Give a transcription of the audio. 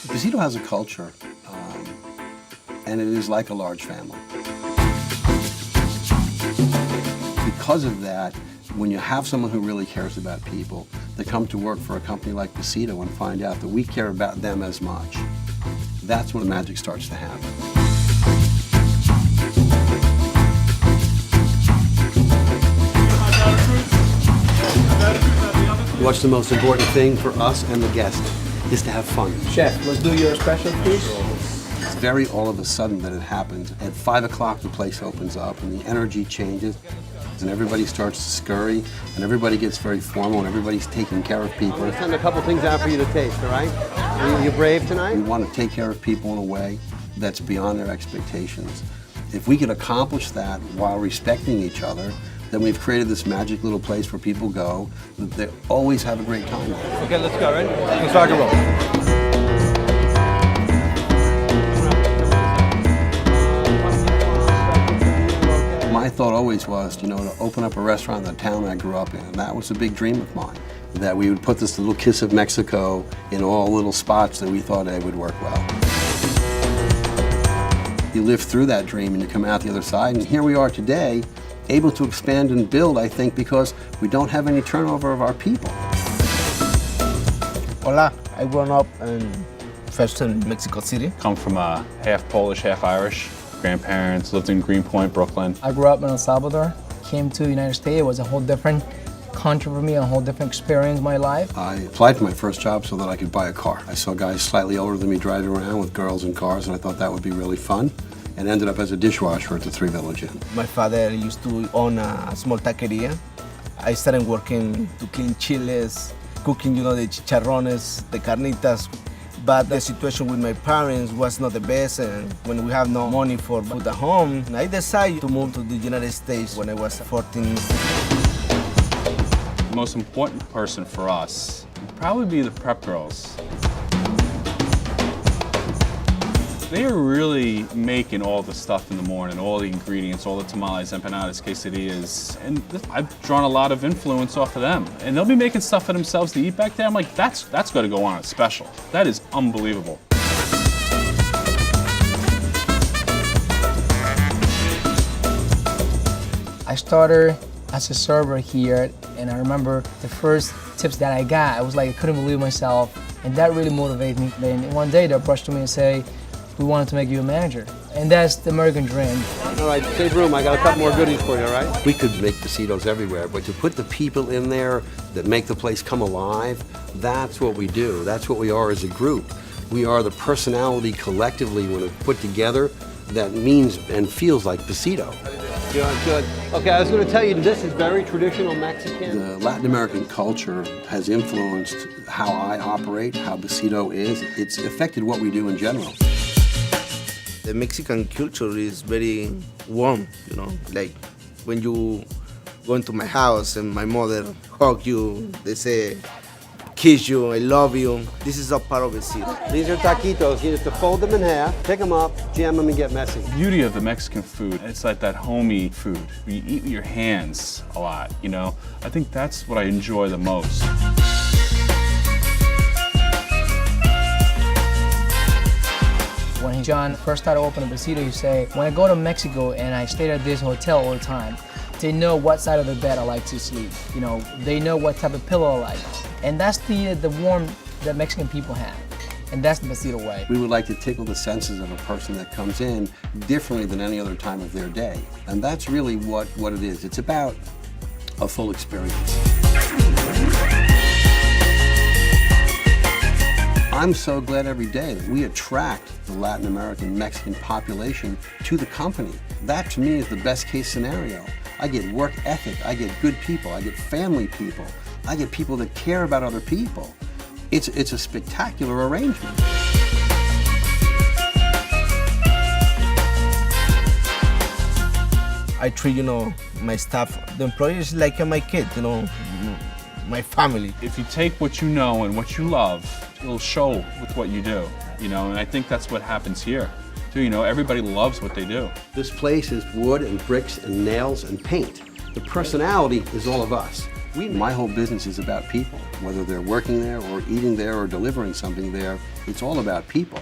Besito has a culture, and it is like a large family. Because of that, when you have someone who really cares about people, they come to work for a company like Besito and find out that we care about them as much. That's when the magic starts to happen. What's the most important thing for us and the guest is to have fun. Chef, let's do your special, please. It's very all of a sudden that it happens. At 5 o'clock, the place opens up and the energy changes and everybody starts to scurry and everybody gets very formal and everybody's taking care of people. I'm going to send a couple things out for you to taste, all right? Are you brave tonight? We want to take care of people in a way that's beyond their expectations. If we can accomplish that while respecting each other, then we've created this magic little place where people go. They always have a great time. Okay, let's go, right? Let's rock and roll. My thought always was, to open up a restaurant in the town I grew up in. And that was a big dream of mine, that we would put this little kiss of Mexico in all little spots that we thought they would work well. You live through that dream and you come out the other side, and here we are today, able to expand and build, I think, because we don't have any turnover of our people. Hola, I grew up in Mexico City. Come from half Polish, half Irish. Grandparents lived in Greenpoint, Brooklyn. I grew up in El Salvador, came to the United States. It was a whole different country for me, a whole different experience in my life. I applied for my first job so that I could buy a car. I saw guys slightly older than me driving around with girls in cars, and I thought that would be really fun, and ended up as a dishwasher at the Three Village Inn. My father used to own a small taqueria. I started working to clean chiles, cooking, the chicharrones, the carnitas. But the situation with my parents was not the best, and when we have no money for food at home, I decided to move to the United States when I was 14. The most important person for us would probably be the prep girls. They are really making all the stuff in the morning, all the ingredients, all the tamales, empanadas, quesadillas, and I've drawn a lot of influence off of them. And they'll be making stuff for themselves to eat back there. I'm like, that's got to go on a special. That is unbelievable. I started as a server here, and I remember the first tips that I got, I was like, I couldn't believe myself, and that really motivated me. Then one day they approached me and say, we wanted to make you a manager. And that's the American dream. All right, save room. I got a couple more goodies for you, all right? We could make Besitos everywhere, but to put the people in there that make the place come alive, that's what we do. That's what we are as a group. We are the personality collectively when it's put together that means and feels like Besito. Good. Okay, I was going to tell you, this is very traditional Mexican. The Latin American culture has influenced how I operate, how Besito is. It's affected what we do in general. The Mexican culture is very warm, like when you go into my house and my mother hug you, they say, kiss you, I love you. This is a part of Besito. These are taquitos. You have to fold them in half, pick them up, jam them, and get messy. The beauty of the Mexican food, it's like that homey food. You eat with your hands a lot, I think that's what I enjoy the most. When John first started opening Besito, he said, when I go to Mexico and I stay at this hotel all the time, they know what side of the bed I like to sleep. They know what type of pillow I like. And that's the warmth that Mexican people have. And that's the Besito way. We would like to tickle the senses of a person that comes in differently than any other time of their day. And that's really what it is. It's about a full experience. I'm so glad every day that we attract the Latin American Mexican population to the company. That to me is the best case scenario. I get work ethic, I get good people, I get family people, I get people that care about other people. It's a spectacular arrangement. I treat, my staff, the employees like my kid, my family. If you take what you know and what you love, it'll show with what you do, and I think that's what happens here. Too, everybody loves what they do. This place is wood and bricks and nails and paint. The personality is all of us. My whole business is about people, whether they're working there or eating there or delivering something there. It's all about people.